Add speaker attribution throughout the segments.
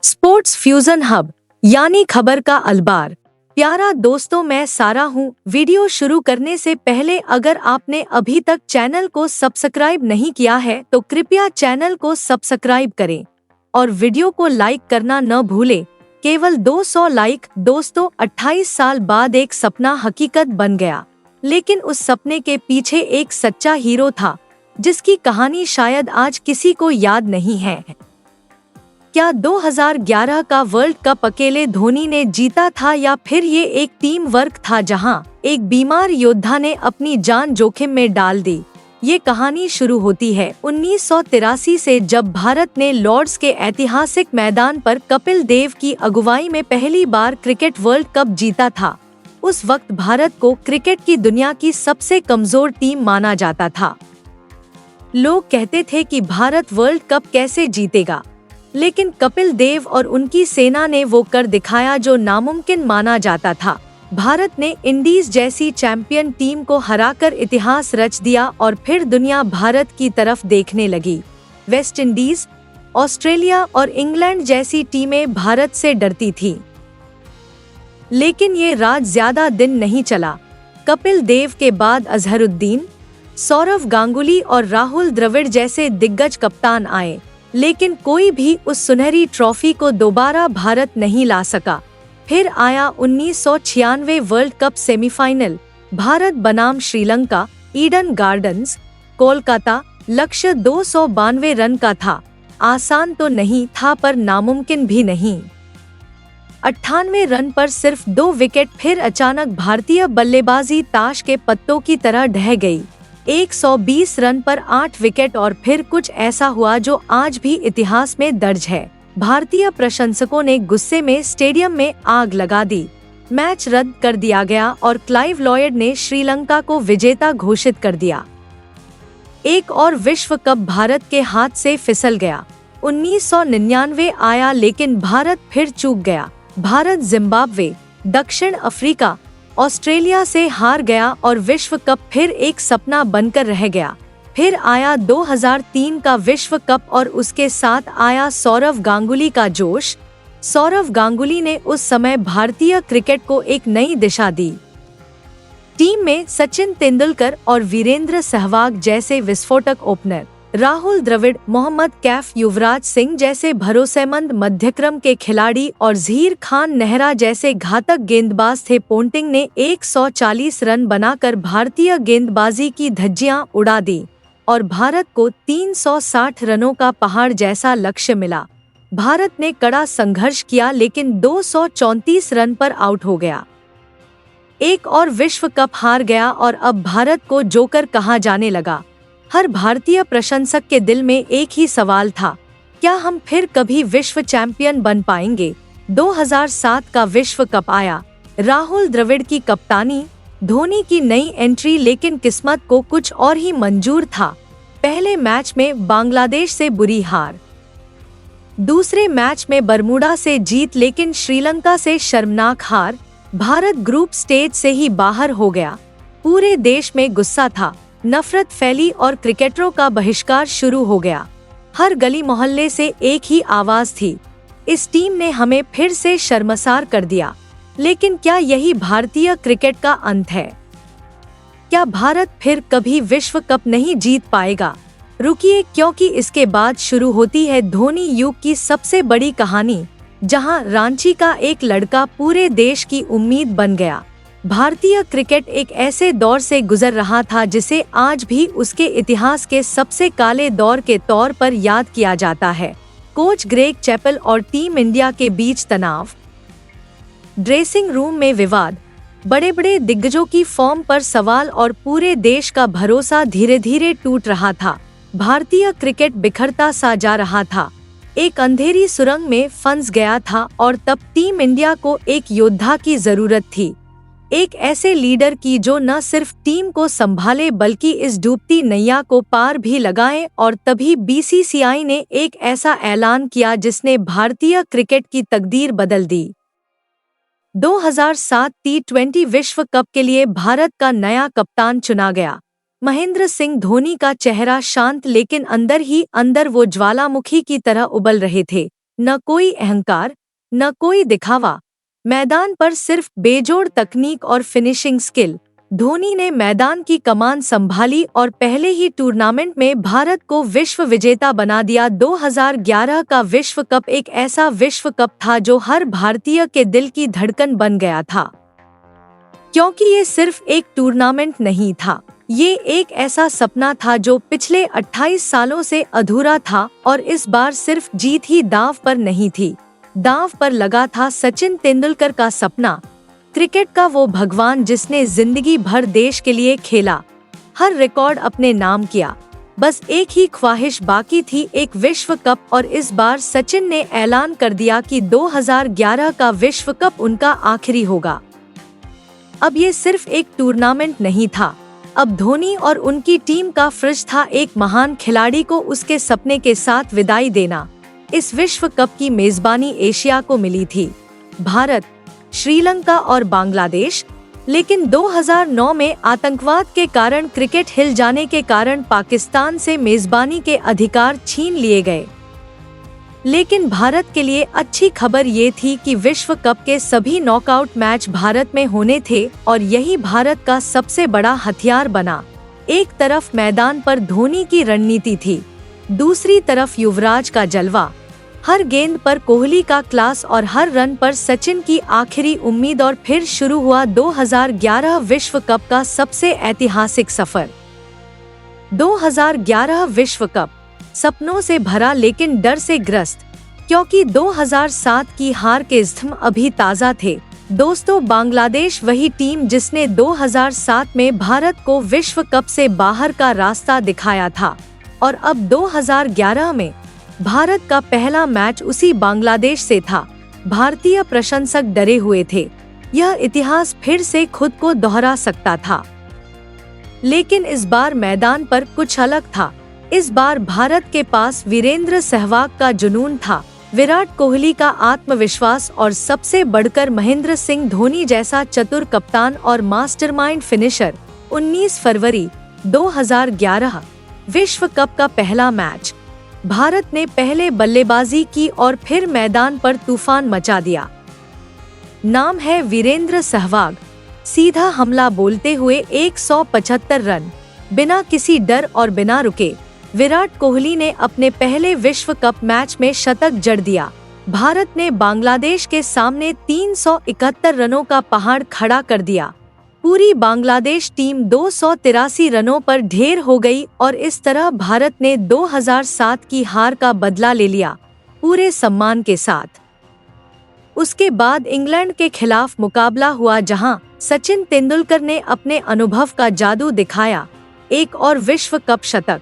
Speaker 1: Sports fusion hub यानी खबर का अलबार। प्यारा दोस्तों, मैं सारा हूँ। वीडियो शुरू करने से पहले अगर आपने अभी तक चैनल को सब्सक्राइब नहीं किया है तो कृपया चैनल को सब्सक्राइब करें और वीडियो को लाइक करना न भूलें। केवल 200 लाइक। दोस्तों, 28 साल बाद एक सपना हकीकत बन गया, लेकिन उस सपने के पीछे एक सच्चा हीरो था जिसकी कहानी शायद आज किसी को याद नहीं है। क्या 2011 का वर्ल्ड कप अकेले धोनी ने जीता था या फिर ये एक टीम वर्क था जहां एक बीमार योद्धा ने अपनी जान जोखिम में डाल दी? ये कहानी शुरू होती है 1983 से, जब भारत ने लॉर्ड्स के ऐतिहासिक मैदान पर कपिल देव की अगुवाई में पहली बार क्रिकेट वर्ल्ड कप जीता था। उस वक्त भारत को क्रिकेट की दुनिया की सबसे कमजोर टीम माना जाता था। लोग कहते थे कि भारत वर्ल्ड कप कैसे जीतेगा, लेकिन कपिल देव और उनकी सेना ने वो कर दिखाया जो नामुमकिन माना जाता था। भारत ने इंडीज जैसी चैंपियन टीम को हराकर इतिहास रच दिया और फिर दुनिया भारत की तरफ देखने लगी। वेस्ट इंडीज, ऑस्ट्रेलिया और इंग्लैंड जैसी टीमें भारत से डरती थीं। लेकिन ये राज ज्यादा दिन नहीं चला। कपिल देव के बाद अजहरुद्दीन, सौरव गांगुली और राहुल द्रविड़ जैसे दिग्गज कप्तान आए, लेकिन कोई भी उस सुनहरी ट्रॉफी को दोबारा भारत नहीं ला सका। फिर आया 1996 वर्ल्ड कप सेमीफाइनल। भारत बनाम श्रीलंका, ईडन गार्डन्स, कोलकाता। लक्ष्य 292 रन का था। आसान तो नहीं था पर नामुमकिन भी नहीं। 98 रन पर सिर्फ 2 विकेट। फिर अचानक भारतीय बल्लेबाजी ताश के पत्तों की तरह ढह गई। 120 रन पर 8 विकेट और फिर कुछ ऐसा हुआ जो आज भी इतिहास में दर्ज है। भारतीय प्रशंसकों ने गुस्से में स्टेडियम में आग लगा दी। मैच रद्द कर दिया गया और क्लाइव लॉयड ने श्रीलंका को विजेता घोषित कर दिया। एक और विश्व कप भारत के हाथ से फिसल गया। 1999 आया, लेकिन भारत फिर चूक गया। भारत जिम्बाब्वे, दक्षिण अफ्रीका, ऑस्ट्रेलिया से हार गया और विश्व कप फिर एक सपना बनकर रह गया। फिर आया 2003 का विश्व कप और उसके साथ आया सौरव गांगुली का जोश। सौरव गांगुली ने उस समय भारतीय क्रिकेट को एक नई दिशा दी। टीम में सचिन तेंदुलकर और वीरेंद्र सहवाग जैसे विस्फोटक ओपनर, राहुल द्रविड़, मोहम्मद कैफ, युवराज सिंह जैसे भरोसेमंद मध्यक्रम के खिलाड़ी और ज़हीर खान नेहरा जैसे घातक गेंदबाज थे। पोंटिंग ने 140 रन बनाकर भारतीय गेंदबाजी की धज्जियां उड़ा दी और भारत को 360 रनों का पहाड़ जैसा लक्ष्य मिला। भारत ने कड़ा संघर्ष किया, लेकिन 234 रन पर आउट हो गया। एक और विश्व कप हार गया और अब भारत को जोकर कहा जाने लगा। हर भारतीय प्रशंसक के दिल में एक ही सवाल था, क्या हम फिर कभी विश्व चैंपियन बन पाएंगे? 2007 का विश्व कप आया। राहुल द्रविड़ की कप्तानी, धोनी की नई एंट्री, लेकिन किस्मत को कुछ और ही मंजूर था। पहले मैच में बांग्लादेश से बुरी हार, दूसरे मैच में बरमूडा से जीत, लेकिन श्रीलंका से शर्मनाक हार। भारत ग्रुप स्टेज से ही बाहर हो गया। पूरे देश में गुस्सा था, नफरत फैली और क्रिकेटरों का बहिष्कार शुरू हो गया। हर गली मोहल्ले से एक ही आवाज थी, इस टीम ने हमें फिर से शर्मसार कर दिया। लेकिन क्या यही भारतीय क्रिकेट का अंत है? क्या भारत फिर कभी विश्व कप नहीं जीत पाएगा? रुकिए, क्योंकि इसके बाद शुरू होती है धोनी युग की सबसे बड़ी कहानी, जहां रांची का एक लड़का पूरे देश की उम्मीद बन गया। भारतीय क्रिकेट एक ऐसे दौर से गुजर रहा था जिसे आज भी उसके इतिहास के सबसे काले दौर के तौर पर याद किया जाता है। कोच ग्रेग चैपल और टीम इंडिया के बीच तनाव, ड्रेसिंग रूम में विवाद, बड़े बड़े दिग्गजों की फॉर्म पर सवाल और पूरे देश का भरोसा धीरे धीरे टूट रहा था। भारतीय क्रिकेट बिखरता सा जा रहा था, एक अंधेरी सुरंग में फंस गया था और तब टीम इंडिया को एक योद्धा की जरूरत थी, एक ऐसे लीडर की जो न सिर्फ टीम को संभाले बल्कि इस डूबती नैया को पार भी लगाए। और तभी बीसीसीआई ने एक ऐसा ऐलान किया जिसने भारतीय क्रिकेट की तकदीर बदल दी। 2007 T20 विश्व कप के लिए भारत का नया कप्तान चुना गया। महेंद्र सिंह धोनी का चेहरा शांत, लेकिन अंदर ही अंदर वो ज्वालामुखी की तरह उबल रहे थे। न कोई अहंकार, न कोई दिखावा। मैदान पर सिर्फ बेजोड़ तकनीक और फिनिशिंग स्किल। धोनी ने मैदान की कमान संभाली और पहले ही टूर्नामेंट में भारत को विश्व विजेता बना दिया। 2011 का विश्व कप एक ऐसा विश्व कप था जो हर भारतीय के दिल की धड़कन बन गया था, क्योंकि ये सिर्फ एक टूर्नामेंट नहीं था, ये एक ऐसा सपना था जो पिछले 28 सालों से अधूरा था। और इस बार सिर्फ जीत ही दांव पर नहीं थी, दांव पर लगा था सचिन तेंदुलकर का सपना, क्रिकेट का वो भगवान जिसने जिंदगी भर देश के लिए खेला, हर रिकॉर्ड अपने नाम किया। बस एक ही ख्वाहिश बाकी थी, एक विश्व कप। और इस बार सचिन ने ऐलान कर दिया कि 2011 का विश्व कप उनका आखिरी होगा। अब ये सिर्फ एक टूर्नामेंट नहीं था, अब धोनी और उनकी टीम का फर्ज था एक महान खिलाड़ी को उसके सपने के साथ विदाई देना। इस विश्व कप की मेजबानी एशिया को मिली थी, भारत, श्रीलंका और बांग्लादेश। लेकिन 2009 में आतंकवाद के कारण, क्रिकेट हिल जाने के कारण पाकिस्तान से मेजबानी के अधिकार छीन लिए गए। लेकिन भारत के लिए अच्छी खबर ये थी कि विश्व कप के सभी नॉकआउट मैच भारत में होने थे और यही भारत का सबसे बड़ा हथियार बना। एक तरफ मैदान पर धोनी की रणनीति थी, दूसरी तरफ युवराज का जलवा, हर गेंद पर कोहली का क्लास और हर रन पर सचिन की आखिरी उम्मीद। और फिर शुरू हुआ 2011 विश्व कप का सबसे ऐतिहासिक सफर। 2011 विश्व कप सपनों से भरा लेकिन डर से ग्रस्त, क्योंकि 2007 की हार के जख्म अभी ताज़ा थे। दोस्तों, बांग्लादेश वही टीम जिसने 2007 में भारत को विश्व कप से बाहर का रास्ता दिखाया था, और अब 2011 में भारत का पहला मैच उसी बांग्लादेश से था। भारतीय प्रशंसक डरे हुए थे, यह इतिहास फिर से खुद को दोहरा सकता था। लेकिन इस बार मैदान पर कुछ अलग था। इस बार भारत के पास वीरेंद्र सहवाग का जुनून था, विराट कोहली का आत्मविश्वास और सबसे बढ़कर महेंद्र सिंह धोनी जैसा चतुर कप्तान और मास्टरमाइंड फिनिशर। 19 फरवरी 2011 विश्व कप का पहला मैच। भारत ने पहले बल्लेबाजी की और फिर मैदान पर तूफान मचा दिया। नाम है वीरेंद्र सहवाग। सीधा हमला बोलते हुए 175 रन, बिना किसी डर और बिना रुके विराट कोहली ने अपने पहले विश्व कप मैच में शतक जड़ दिया। भारत ने बांग्लादेश के सामने 371 रनों का पहाड़ खड़ा कर दिया। पूरी बांग्लादेश टीम 283 रनों पर ढेर हो गई और इस तरह भारत ने 2007 की हार का बदला ले लिया, पूरे सम्मान के साथ। उसके बाद इंग्लैंड के खिलाफ मुकाबला हुआ, जहां सचिन तेंदुलकर ने अपने अनुभव का जादू दिखाया। एक और विश्व कप शतक।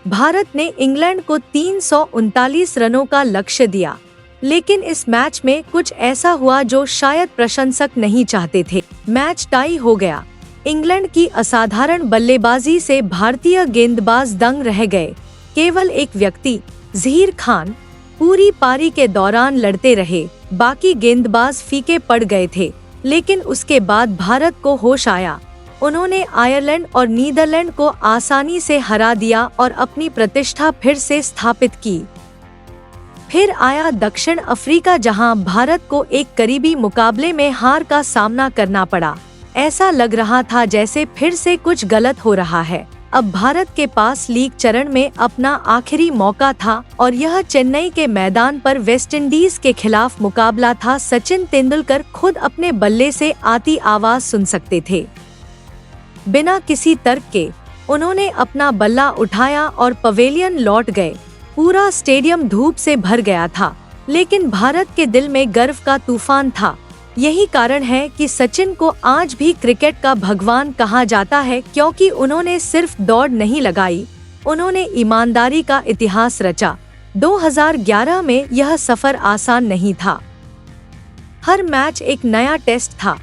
Speaker 1: भारत ने इंग्लैंड को 339 रनों का लक्ष्य दिया, लेकिन इस मैच में कुछ ऐसा हुआ जो शायद प्रशंसक नहीं चाहते थे। मैच टाई हो गया। इंग्लैंड की असाधारण बल्लेबाजी से भारतीय गेंदबाज दंग रह गए। केवल एक व्यक्ति, ज़हीर खान, पूरी पारी के दौरान लड़ते रहे, बाकी गेंदबाज फीके पड़ गए थे। लेकिन उसके बाद भारत को होश आया। उन्होंने आयरलैंड और नीदरलैंड को आसानी से हरा दिया और अपनी प्रतिष्ठा फिर से स्थापित की। फिर आया दक्षिण अफ्रीका, जहां भारत को एक करीबी मुकाबले में हार का सामना करना पड़ा। ऐसा लग रहा था जैसे फिर से कुछ गलत हो रहा है। अब भारत के पास लीग चरण में अपना आखिरी मौका था और यह चेन्नई के मैदान पर वेस्टइंडीज के खिलाफ मुकाबला था। सचिन तेंदुलकर खुद अपने बल्ले से आती आवाज सुन सकते थे। बिना किसी तर्क के उन्होंने अपना बल्ला उठाया और पवेलियन लौट गए। पूरा स्टेडियम धूप से भर गया था, लेकिन भारत के दिल में गर्व का तूफान था। यही कारण है कि सचिन को आज भी क्रिकेट का भगवान कहा जाता है, क्योंकि उन्होंने सिर्फ दौड़ नहीं लगाई, उन्होंने ईमानदारी का इतिहास रचा। 2011 में यह सफर आसान नहीं था। हर मैच एक नया टेस्ट था।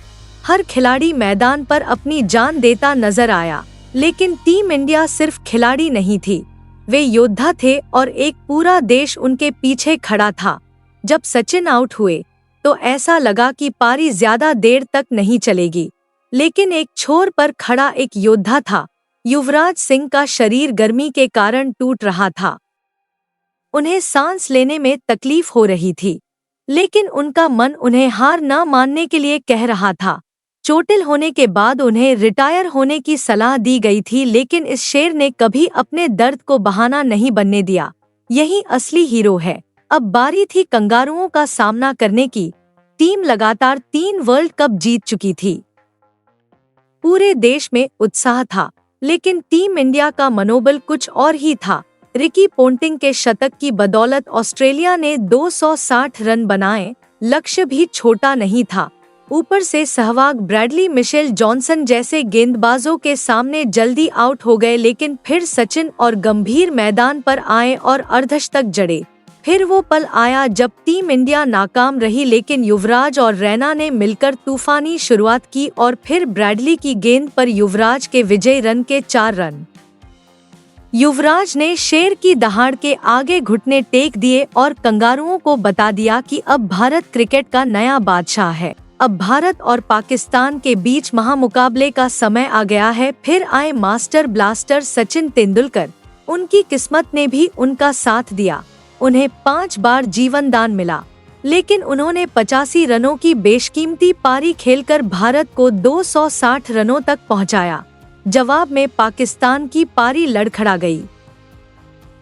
Speaker 1: हर खिलाड़ी मैदान पर अपनी जान देता नजर आया। लेकिन टीम इंडिया सिर्फ खिलाड़ी नहीं थी, वे योद्धा थे और एक पूरा देश उनके पीछे खड़ा था। जब सचिन आउट हुए तो ऐसा लगा कि पारी ज्यादा देर तक नहीं चलेगी, लेकिन एक छोर पर खड़ा एक योद्धा था। युवराज सिंह का शरीर गर्मी के कारण टूट रहा था। उन्हें सांस लेने में तकलीफ हो रही थी, लेकिन उनका मन उन्हें हार न मानने के लिए कह रहा था। चोटिल होने के बाद उन्हें रिटायर होने की सलाह दी गई थी, लेकिन इस शेर ने कभी अपने दर्द को बहाना नहीं बनने दिया। यही असली हीरो है। अब बारी थी कंगारुओं का सामना करने की। टीम लगातार 3 वर्ल्ड कप जीत चुकी थी। पूरे देश में उत्साह था, लेकिन टीम इंडिया का मनोबल कुछ और ही था। रिकी पोंटिंग के शतक की बदौलत ऑस्ट्रेलिया ने 260 रन बनाए। लक्ष्य भी छोटा नहीं था। ऊपर से सहवाग ब्रैडली मिशेल जॉनसन जैसे गेंदबाजों के सामने जल्दी आउट हो गए, लेकिन फिर सचिन और गंभीर मैदान पर आए और अर्धशतक जड़े। फिर वो पल आया जब टीम इंडिया नाकाम रही, लेकिन युवराज और रैना ने मिलकर तूफानी शुरुआत की और फिर ब्रैडली की गेंद पर युवराज के विजयी रन के 4 रन। युवराज ने शेर की दहाड़ के आगे घुटने टेक दिए और कंगारुओं को बता दिया कि अब भारत क्रिकेट का नया बादशाह है। अब भारत और पाकिस्तान के बीच महामुकाबले का समय आ गया है। फिर आए मास्टर ब्लास्टर सचिन तेंदुलकर। उनकी किस्मत ने भी उनका साथ दिया। उन्हें 5 बार जीवन दान मिला, लेकिन उन्होंने 85 रनों की बेशकीमती पारी खेलकर भारत को 260 रनों तक पहुंचाया। जवाब में पाकिस्तान की पारी लड़खड़ा गई।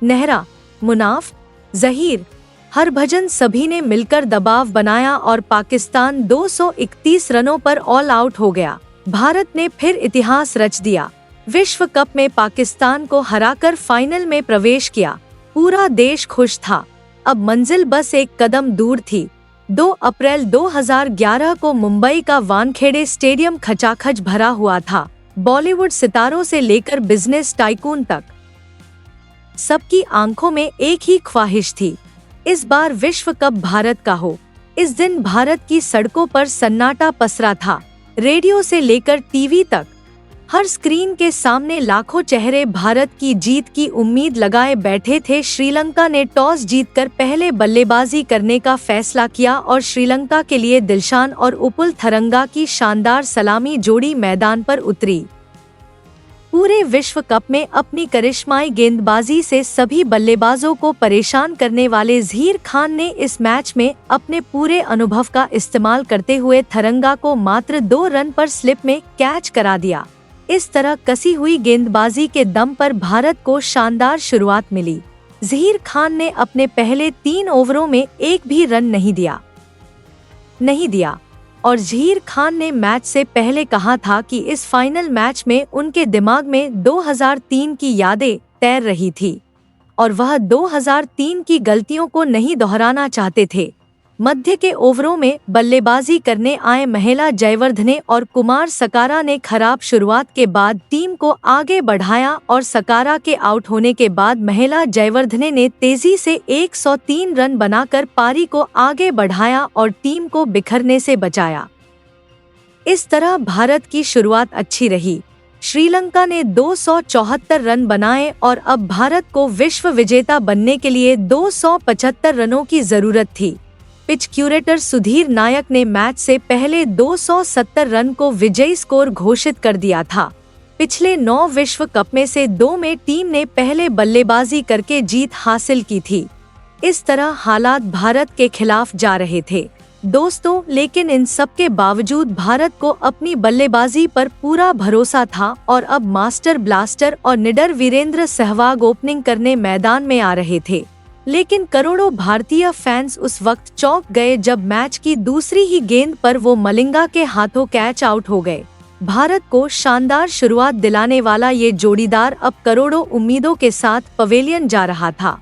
Speaker 1: नेहरा, मुनाफ, जहीर, हरभजन सभी ने मिलकर दबाव बनाया और पाकिस्तान 231 रनों पर ऑल आउट हो गया। भारत ने फिर इतिहास रच दिया। विश्व कप में पाकिस्तान को हराकर फाइनल में प्रवेश किया। पूरा देश खुश था। अब मंजिल बस एक कदम दूर थी। 2 अप्रैल 2011 को मुंबई का वानखेड़े स्टेडियम खचाखच भरा हुआ था। बॉलीवुड सितारों से लेकर बिजनेस टाइकून तक सबकी आंखों में एक ही ख्वाहिश थी, इस बार विश्व कप भारत का हो। इस दिन भारत की सड़कों पर सन्नाटा पसरा था। रेडियो से लेकर टीवी तक हर स्क्रीन के सामने लाखों चेहरे भारत की जीत की उम्मीद लगाए बैठे थे। श्रीलंका ने टॉस जीतकर पहले बल्लेबाजी करने का फैसला किया और श्रीलंका के लिए दिलशान और उपुल थरंगा की शानदार सलामी जोड़ी मैदान पर उतरी। पूरे विश्व कप में अपनी करिश्माई गेंदबाजी से सभी बल्लेबाजों को परेशान करने वाले ज़हीर खान ने इस मैच में अपने पूरे अनुभव का इस्तेमाल करते हुए थरंगा को मात्र 2 रन पर स्लिप में कैच करा दिया। इस तरह कसी हुई गेंदबाजी के दम पर भारत को शानदार शुरुआत मिली। ज़हीर खान ने अपने पहले 3 ओवरों में एक भी रन नहीं दिया और ज़हीर खान ने मैच से पहले कहा था कि इस फाइनल मैच में उनके दिमाग में 2003 की यादें तैर रही थी और वह 2003 की गलतियों को नहीं दोहराना चाहते थे। मध्य के ओवरों में बल्लेबाजी करने आए महिला जयवर्धने और कुमार सकारा ने खराब शुरुआत के बाद टीम को आगे बढ़ाया और सकारा के आउट होने के बाद महिला जयवर्धने ने तेजी से 103 रन बनाकर पारी को आगे बढ़ाया और टीम को बिखरने से बचाया। इस तरह भारत की शुरुआत अच्छी रही। श्रीलंका ने 274 रन बनाए और अब भारत को विश्व विजेता बनने के लिए 275 रनों की जरूरत थी। पिच क्यूरेटर सुधीर नायक ने मैच से पहले 270 रन को विजयी स्कोर घोषित कर दिया था। पिछले 9 विश्व कप में से 2 में टीम ने पहले बल्लेबाजी करके जीत हासिल की थी। इस तरह हालात भारत के खिलाफ जा रहे थे दोस्तों, लेकिन इन सब के बावजूद भारत को अपनी बल्लेबाजी पर पूरा भरोसा था और अब मास्टर ब्लास्टर और निडर वीरेंद्र सहवाग ओपनिंग करने मैदान में आ रहे थे। लेकिन करोड़ों भारतीय फैंस उस वक्त चौंक गए जब मैच की दूसरी ही गेंद पर वो मलिंगा के हाथों कैच आउट हो गए। भारत को शानदार शुरुआत दिलाने वाला ये जोड़ीदार अब करोड़ों उम्मीदों के साथ पवेलियन जा रहा था।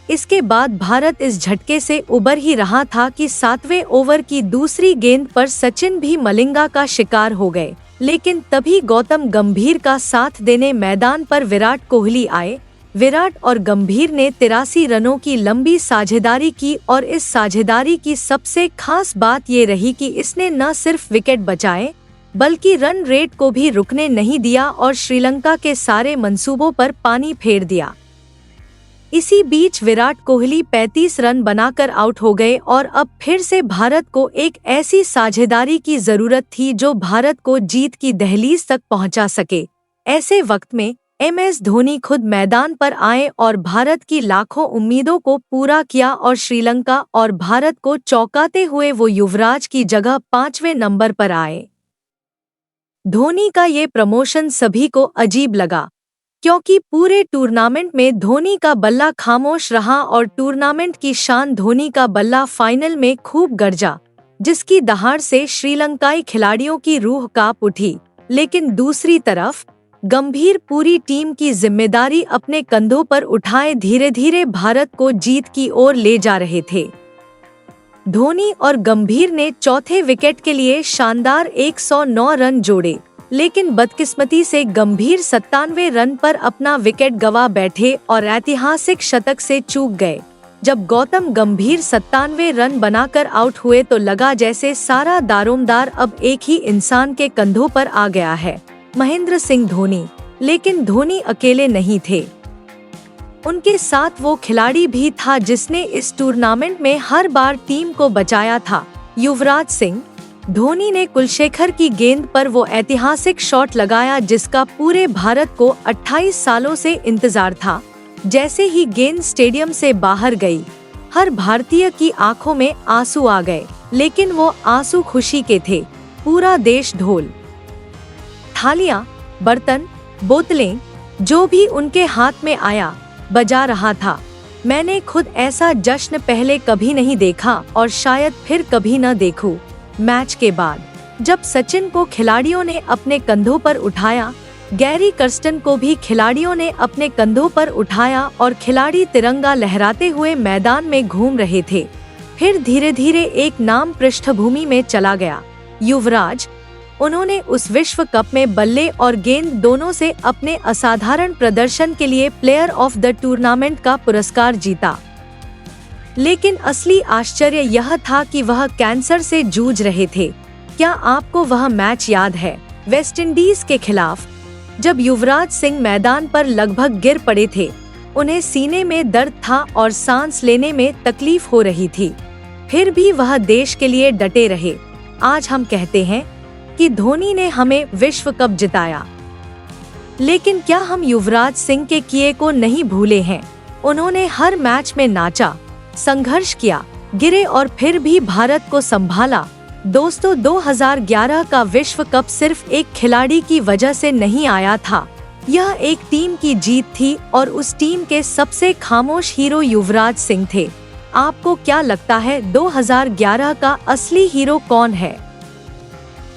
Speaker 1: इसके बाद भारत इस झटके से उबर ही रहा था कि 7वें ओवर की दूसरी गेंद पर सचिन भी मलिंगा का शिकार हो गए। लेकिन तभी गौतम गंभीर का साथ देने मैदान पर विराट कोहली आए। विराट और गंभीर ने 83 रनों की लंबी साझेदारी की और इस साझेदारी की सबसे खास बात ये रही कि इसने न सिर्फ विकेट बचाए बल्कि रन रेट को भी रुकने नहीं दिया और श्रीलंका के सारे मंसूबों पर पानी फेर दिया। इसी बीच विराट कोहली 35 रन बनाकर आउट हो गए और अब फिर से भारत को एक ऐसी साझेदारी की जरूरत थी जो भारत को जीत की दहलीज तक पहुंचा सके। ऐसे वक्त में MS धोनी खुद मैदान पर आए और भारत की लाखों उम्मीदों को पूरा किया और श्रीलंका और भारत को चौंकाते हुए वो युवराज की जगह 5वें नंबर पर आए। धोनी का ये प्रमोशन सभी को अजीब लगा, क्योंकि पूरे टूर्नामेंट में धोनी का बल्ला खामोश रहा और टूर्नामेंट की शान धोनी का बल्ला फाइनल में खूब गरजा, जिसकी दहाड़ से श्रीलंकाई खिलाड़ियों की रूह कांप उठी। लेकिन दूसरी तरफ गंभीर पूरी टीम की जिम्मेदारी अपने कंधों पर उठाए धीरे धीरे भारत को जीत की ओर ले जा रहे थे। धोनी और गंभीर ने चौथे विकेट के लिए शानदार 109 रन जोड़े, लेकिन बदकिस्मती से गंभीर 97 रन पर अपना विकेट गंवा बैठे और ऐतिहासिक शतक से चूक गए। जब गौतम गंभीर 97 रन बनाकर आउट हुए तो लगा जैसे सारा दारोमदार अब एक ही इंसान के कंधों पर आ गया है, महेंद्र सिंह धोनी। लेकिन धोनी अकेले नहीं थे, उनके साथ वो खिलाड़ी भी था जिसने इस टूर्नामेंट में हर बार टीम को बचाया था, युवराज सिंह। धोनी ने कुलशेखर की गेंद पर वो ऐतिहासिक शॉट लगाया जिसका पूरे भारत को 28 सालों से इंतजार था। जैसे ही गेंद स्टेडियम से बाहर गई, हर भारतीय की आंखों में आंसू आ गए, लेकिन वो आंसू खुशी के थे। पूरा देश ढोल, थालियां, बर्तन, बोतलें, जो भी उनके हाथ में आया बजा रहा था। मैंने खुद ऐसा जश्न पहले कभी नहीं देखा और शायद फिर कभी न देखूं। मैच के बाद जब सचिन को खिलाड़ियों ने अपने कंधों पर उठाया, गैरी कर्स्टन को भी खिलाड़ियों ने अपने कंधों पर उठाया और खिलाड़ी तिरंगा लहराते हुए मैदान में घूम रहे थे। फिर धीरे धीरे एक नाम पृष्ठभूमि में चला गया, युवराज। उन्होंने उस विश्व कप में बल्ले और गेंद दोनों से अपने असाधारण प्रदर्शन के लिए प्लेयर ऑफ द टूर्नामेंट का पुरस्कार जीता। लेकिन असली आश्चर्य यह था कि वह कैंसर से जूझ रहे थे। क्या आपको वह मैच याद है, वेस्टइंडीज के खिलाफ, जब युवराज सिंह मैदान पर लगभग गिर पड़े थे? उन्हें सीने में दर्द था और सांस लेने में तकलीफ हो रही थी, फिर भी वह देश के लिए डटे रहे। आज हम कहते हैं कि धोनी ने हमें विश्व कप जिताया, लेकिन क्या हम युवराज सिंह के किए को नहीं भूले हैं? उन्होंने हर मैच में नाचा, संघर्ष किया, गिरे और फिर भी भारत को संभाला। दोस्तों, 2011 का विश्व कप सिर्फ एक खिलाड़ी की वजह से नहीं आया था, यह एक टीम की जीत थी और उस टीम के सबसे खामोश हीरो युवराज सिंह थे। आपको क्या लगता है 2011 का असली हीरो कौन है?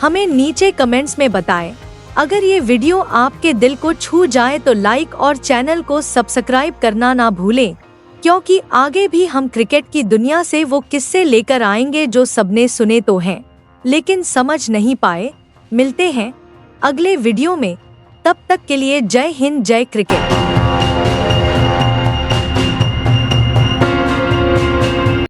Speaker 1: हमें नीचे कमेंट्स में बताएं। अगर ये वीडियो आपके दिल को छू जाए तो लाइक और चैनल को सब्सक्राइब करना ना भूलें, क्योंकि आगे भी हम क्रिकेट की दुनिया से वो किस्से लेकर आएंगे जो सबने सुने तो हैं, लेकिन समझ नहीं पाए। मिलते हैं अगले वीडियो में, तब तक के लिए जय हिंद, जय क्रिकेट।